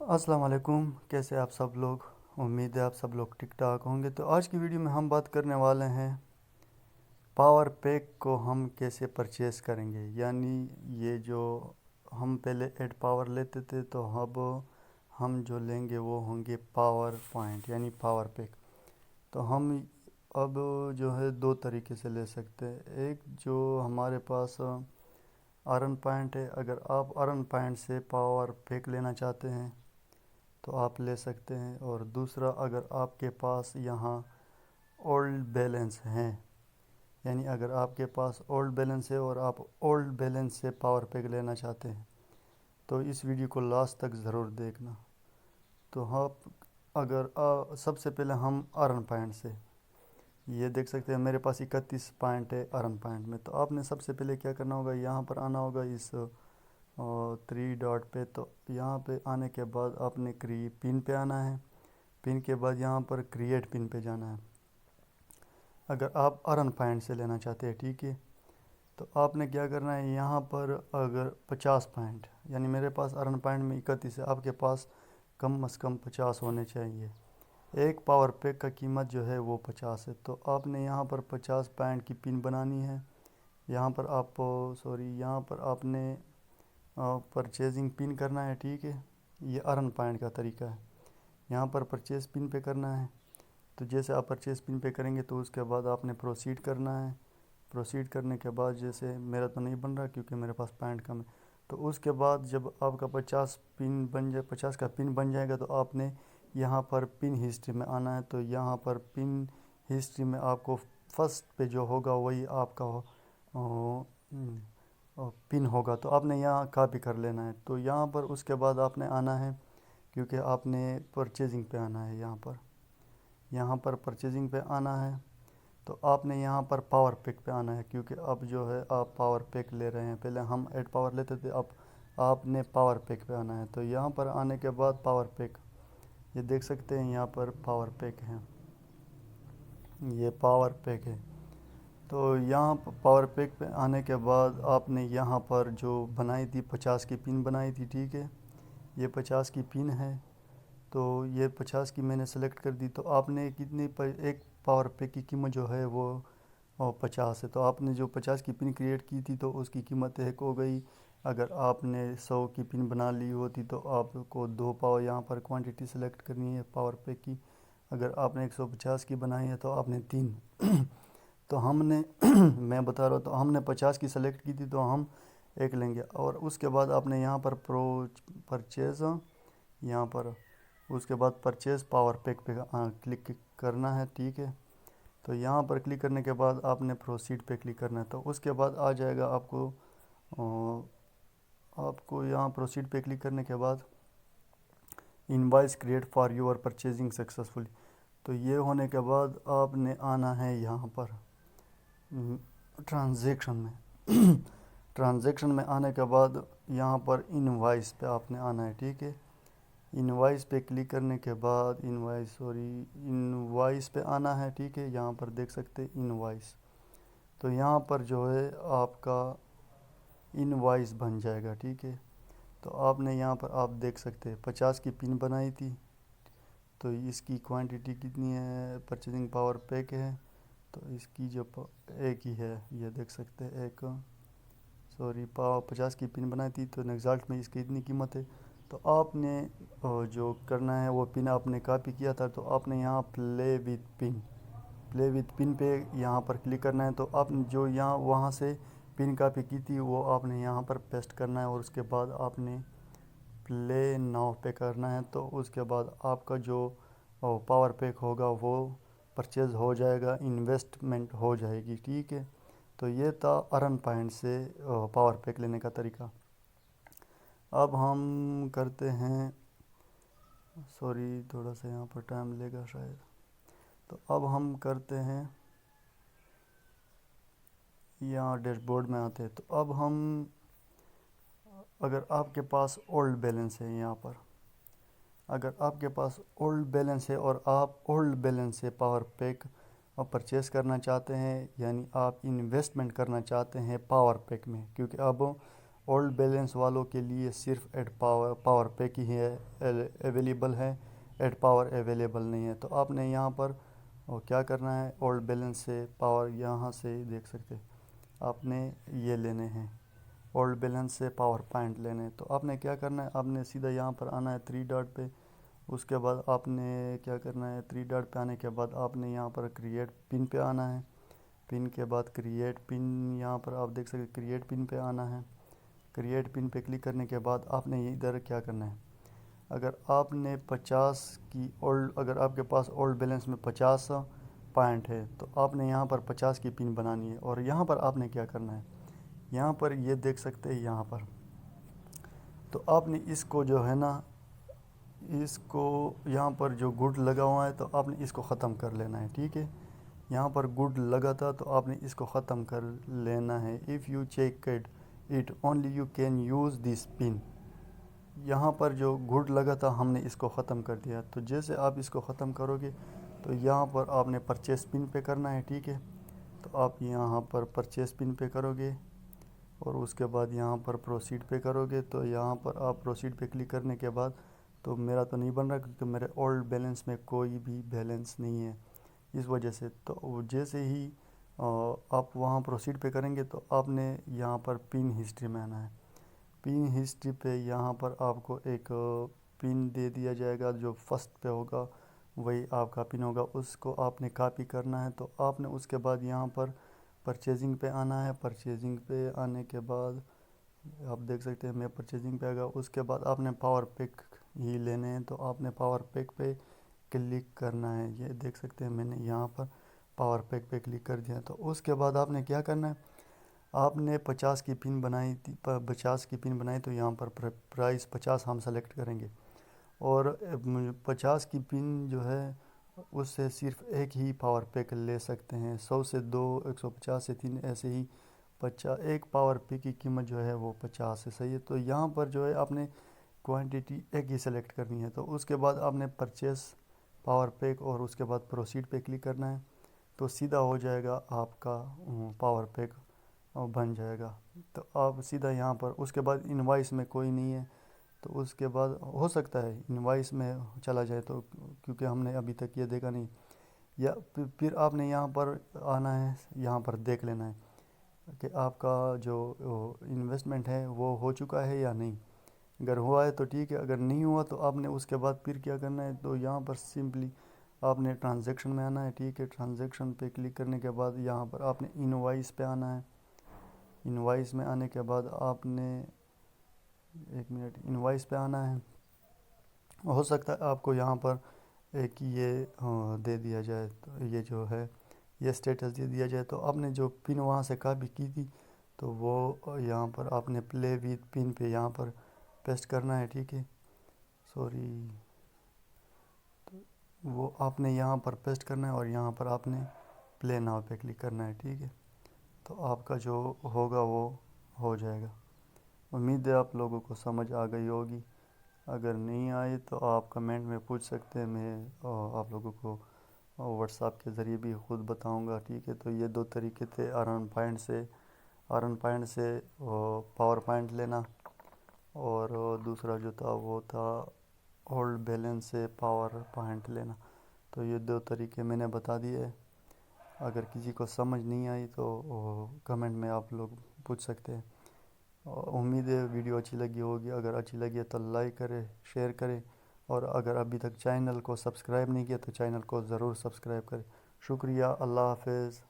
السلام علیکم، کیسے آپ سب لوگ؟ امید ہے آپ سب لوگ ٹھیک ٹھاک ہوں گے۔ تو آج کی ویڈیو میں ہم بات کرنے والے ہیں پاور پیک کو ہم کیسے پرچیز کریں گے۔ یعنی یہ جو ہم پہلے ایڈ پاور لیتے تھے تو اب ہم جو لیں گے وہ ہوں گے پاور پوائنٹ یعنی پاور پیک۔ تو ہم اب جو ہے دو طریقے سے لے سکتے ہیں۔ ایک جو ہمارے پاس ارن پوائنٹ ہے، اگر آپ ارن پوائنٹ سے پاور پیک لینا چاہتے ہیں تو آپ لے سکتے ہیں، اور دوسرا اگر آپ کے پاس یہاں اولڈ بیلنس ہیں، یعنی اگر آپ کے پاس اولڈ بیلنس ہے اور آپ اولڈ بیلنس سے پاور پیک لینا چاہتے ہیں تو اس ویڈیو کو لاسٹ تک ضرور دیکھنا۔ تو آپ اگر سب سے پہلے ہم ارن پوائنٹ سے یہ دیکھ سکتے ہیں، میرے پاس 31 پوائنٹ ہے ارن پوائنٹ میں۔ تو آپ نے سب سے پہلے کیا کرنا ہوگا، یہاں پر آنا ہوگا اس 3 ڈاٹ پہ۔ تو یہاں پہ آنے کے بعد آپ نے پن پہ آنا ہے، پن کے بعد یہاں پر کریٹ پن پہ جانا ہے اگر آپ ارن پوائنٹ سے لینا چاہتے ہیں، ٹھیک ہے۔ تو آپ نے کیا کرنا ہے، یہاں پر اگر 50 پوائنٹ، یعنی میرے پاس ارن پوائنٹ میں 31 ہے، آپ کے پاس کم از کم 50 ہونے چاہیے۔ ایک پاور پیک کا قیمت جو ہے وہ 50 ہے۔ تو آپ نے یہاں پر 50 پوائنٹ کی پن بنانی ہے۔ یہاں پر یہاں پر آپ نے پرچیزنگ پن کرنا ہے، ٹھیک ہے۔ یہ ارن پوائنٹ کا طریقہ ہے، یہاں پر پرچیز پن پہ کرنا ہے۔ تو جیسے آپ پرچیز پن پہ کریں گے تو اس کے بعد آپ نے پروسیڈ کرنا ہے۔ پروسیڈ کرنے کے بعد جیسے میرا تو نہیں بن رہا کیونکہ میرے پاس پوائنٹ کم ہے، تو اس کے بعد جب آپ کا 50 کا پن بن جائے گا تو آپ نے یہاں پر پن ہسٹری میں آنا ہے۔ تو یہاں پر پن ہسٹری میں آپ کو فرسٹ پہ جو ہوگا وہی آپ کا پن ہوگا، تو آپ نے یہاں کاپی کر لینا ہے۔ تو یہاں پر اس کے بعد آپ نے آنا ہے، کیونکہ آپ نے پرچیزنگ پہ آنا ہے، یہاں پر پرچیزنگ پہ آنا ہے۔ تو آپ نے یہاں پر پاور پیک پہ آنا ہے، کیونکہ اب جو ہے آپ پاور پیک لے رہے ہیں، پہلے ہم ایڈ پاور لیتے تھے، اب آپ نے پاور پیک پہ آنا ہے۔ تو یہاں پر آنے کے بعد پاور پیک، یہ دیکھ سکتے ہیں یہاں پر پاور پیک ہے، یہ پاور پیک ہے۔ تو یہاں پاور پیک پہ آنے کے بعد آپ نے یہاں پر جو بنائی تھی 50 کی پن بنائی تھی، ٹھیک ہے، یہ 50 کی پن ہے۔ تو یہ 50 کی میں نے سلیکٹ کر دی۔ تو آپ نے ایک پاور پیک کی قیمت جو ہے وہ 50 ہے۔ تو آپ نے جو 50 کی پن کریٹ کی تھی تو اس کی قیمت ایک ہو گئی۔ اگر آپ نے 100 کی پن بنا لی ہوتی تو آپ کو 2 پاور یہاں پر کوانٹٹی سلیکٹ کرنی ہے پاور پیک کی۔ اگر آپ نے 150 کی بنائی ہے تو آپ نے 3 تو ہم نے میں بتا رہا ہوں، تو ہم نے 50 کی سلیکٹ کی تھی تو ہم ایک لیں گے۔ اور اس کے بعد آپ نے یہاں پر پرچیز، یہاں پر اس کے بعد پرچیز پاور پیک پہ کلک کرنا ہے، ٹھیک ہے۔ تو یہاں پر کلک کرنے کے بعد آپ نے پروسیڈ پہ کلک کرنا ہے۔ تو اس کے بعد آ جائے گا آپ کو یہاں پروسیڈ پہ کلک کرنے کے بعد invoice create for your purchasing successfully. تو یہ ہونے کے بعد آپ نے آنا ہے یہاں پر ٹرانزیکشن میں ٹرانزیکشن میں آنے کے بعد یہاں پر انوائس پہ آپ نے آنا ہے، ٹھیک ہے۔ انوائس پہ کلک کرنے کے بعد انوائس پہ آنا ہے، ٹھیک ہے۔ یہاں پر دیکھ سکتے انوائس، تو یہاں پر جو ہے آپ کا انوائس بن جائے گا، ٹھیک ہے۔ تو آپ نے یہاں پر آپ دیکھ سکتے 50 کی پن بنائی تھی، تو اس کی کوانٹٹی کتنی ہے، پرچیزنگ پاور پیک ہے، تو اس کی جو ایک ہی ہے، یہ دیکھ سکتے ایک 50 کی پن بنائی تھی تو نگزالٹ میں اس کی اتنی قیمت ہے۔ تو آپ نے جو کرنا ہے وہ پن آپ نے کاپی کیا تھا، تو آپ نے یہاں پلے وتھ پن پہ یہاں پر کلک کرنا ہے۔ تو آپ نے جو وہاں سے پن کاپی کی تھی وہ آپ نے یہاں پر پیسٹ کرنا ہے، اور اس کے بعد آپ نے پلے ناؤ پہ کرنا ہے۔ تو اس کے بعد آپ کا جو پاور پیک ہوگا وہ پرچیز ہو جائے گا، انویسٹمنٹ ہو جائے گی، ٹھیک ہے۔ تو یہ تھا ارن پوائنٹ سے پاور پیک لینے کا طریقہ۔ اب ہم کرتے ہیں، تھوڑا سا یہاں پر ٹائم لے گا شاید۔ تو اب ہم کرتے ہیں، یہاں ڈیش بورڈ میں آتے ہیں۔ تو اب ہم اگر آپ کے پاس اولڈ بیلنس ہے، یہاں پر اگر آپ کے پاس اولڈ بیلنس ہے اور آپ اولڈ بیلنس سے پاور پیک پرچیز کرنا چاہتے ہیں، یعنی آپ انویسٹمنٹ کرنا چاہتے ہیں پاور پیک میں، کیونکہ اب اولڈ بیلنس والوں کے لیے صرف ایڈ پاور پیک ہی ہے اویلیبل ہے، ایڈ پاور اویلیبل نہیں ہے۔ تو آپ نے یہاں پر کیا کرنا ہے، اولڈ بیلنس سے پاور یہاں سے دیکھ سکتے آپ نے یہ لینے ہیں، اولڈ بیلنس سے پاور پوائنٹ لینے ہیں۔ تو آپ نے کیا کرنا ہے، آپ نے سیدھا یہاں پر آنا ہے 3 ڈاٹ پہ، اس کے بعد آپ نے کیا کرنا ہے 3 ڈاٹ پہ آنے کے بعد آپ نے یہاں پر کریٹ پن پہ آنا ہے، پن کے بعد کریٹ پن، یہاں پر آپ دیکھ سکتے کریٹ پن پہ آنا ہے، کریٹ پن پہ کلک کرنے کے بعد آپ نے ادھر کیا کرنا ہے، اگر آپ نے 50 کی اگر آپ کے پاس اولڈ بیلنس میں 50 پوائنٹ ہے تو آپ نے یہاں پر 50 کی پن بنانی ہے، اور یہاں پر آپ نے کیا کرنا ہے، یہاں پر یہ دیکھ سکتے ہیں یہاں پر، تو آپ نے اس کو جو ہے نا، اس کو یہاں پر جو گڈ لگا ہوا ہے تو آپ نے اس کو ختم کر لینا ہے، ٹھیک ہے، یہاں پر گڈ لگا تھا تو آپ نے اس کو ختم کر لینا ہے۔ if you check it only you can use this pin، یہاں پر جو گڈ لگا تھا ہم نے اس کو ختم کر دیا، تو جیسے آپ اس کو ختم کرو گے تو یہاں پر آپ نے پرچیز پن پہ کرنا ہے، ٹھیک ہے، تو آپ یہاں پر پرچیز پن پہ کرو گے اور اس کے بعد یہاں پر پروسیڈ پہ کرو گے، تو یہاں پر آپ پروسیڈ پہ کلک کرنے کے بعد، تو میرا تو نہیں بن رہا کیونکہ میرے اولڈ بیلنس میں کوئی بھی بیلنس نہیں ہے اس وجہ سے، تو جیسے ہی آپ وہاں پروسیڈ پہ کریں گے تو آپ نے یہاں پر پن ہسٹری میں آنا ہے، پن ہسٹری پہ یہاں پر آپ کو ایک پن دے دیا جائے گا، جو فرسٹ پہ ہوگا وہی آپ کا پن ہوگا، اس کو آپ نے کاپی کرنا ہے، تو آپ نے اس کے بعد یہاں پر پرچیزنگ پہ آنا ہے، پرچیزنگ پہ آنے کے بعد آپ دیکھ سکتے ہیں میں پرچیزنگ پہ آ گیا، اس کے بعد آپ نے پاور پیک ہی لینے ہیں، تو آپ نے پاور پیک پہ کلک کرنا ہے، یہ دیکھ سکتے ہیں میں نے یہاں پر پاور پیک پہ کلک کر دیا، تو اس کے بعد آپ نے کیا کرنا ہے، آپ نے 50 کی پن بنائی تھی، 50 کی پن بنائی تو یہاں پر پرائس 50 ہم سلیکٹ کریں گے، اور 50 کی پن جو ہے اس سے صرف ایک ہی پاور پیک لے سکتے ہیں، 100 سے 2، 150 سے 3، ایسے ہی ایک پاور پیک کی قیمت جو ہے وہ 50 ہے، صحیح ہے، تو یہاں پر جو ہے آپ نے کوانٹیٹی ایک ہی سلیکٹ کرنی ہے، تو اس کے بعد آپ نے پرچیز پاور پیک اور اس کے بعد پروسیڈ پہ کلک کرنا ہے، تو سیدھا ہو جائے گا آپ کا پاور پیک بن جائے گا، تو آپ سیدھا یہاں پر، اس کے بعد انوائس میں کوئی نہیں ہے، تو اس کے بعد ہو سکتا ہے انوائس میں چلا جائے تو، کیونکہ ہم نے ابھی تک یہ دیکھا نہیں، یا پھر آپ نے یہاں پر آنا ہے، یہاں پر دیکھ لینا ہے کہ آپ کا جو انویسٹمنٹ ہے وہ ہو چکا ہے یا نہیں، اگر ہوا ہے تو ٹھیک ہے، اگر نہیں ہوا تو آپ نے اس کے بعد پھر کیا کرنا ہے، تو یہاں پر سمپلی آپ نے ٹرانزیکشن میں آنا ہے، ٹھیک ہے، ٹرانزیکشن پہ کلک کرنے کے بعد یہاں پر آپ نے انوائس پہ آنا ہے، انوائس میں آنے کے بعد آپ نے ایک منٹ انوائس پہ آنا ہے، ہو سکتا ہے آپ کو یہاں پر ایک یہ دے دیا جائے، تو یہ جو ہے یہ سٹیٹس دے دیا جائے، تو آپ نے جو پن وہاں سے کاپی کی تھی تو وہ یہاں پر آپ نے پلے وتھ پن پہ یہاں پر پیسٹ کرنا ہے، ٹھیک ہے، سوری، وہ آپ نے یہاں پر پیسٹ کرنا ہے اور یہاں پر آپ نے پلے ناؤ پہ کلک کرنا ہے، ٹھیک ہے، تو آپ کا جو ہوگا وہ ہو جائے گا۔ امید ہے آپ لوگوں کو سمجھ آ گئی ہوگی، اگر نہیں آئی تو آپ کمنٹ میں پوچھ سکتے ہیں، میں آپ لوگوں کو واٹس ایپ کے ذریعے بھی خود بتاؤں گا، ٹھیک ہے، تو یہ 2 طریقے تھے، ارن پوائنٹ سے پاور پوائنٹ لینا، اور دوسرا جو تھا وہ تھا اولڈ بیلنس سے پاور پوائنٹ لینا، تو یہ 2 طریقے میں نے بتا دیے، اگر کسی کو سمجھ نہیں آئی تو کمنٹ میں آپ لوگ پوچھ سکتے ہیں، امید ہے ویڈیو اچھی لگی ہوگی، اگر اچھی لگی ہے تو لائک کرے، شیئر کرے، اور اگر ابھی تک چینل کو سبسکرائب نہیں کیا تو چینل کو ضرور سبسکرائب کرے، شکریہ، اللہ حافظ۔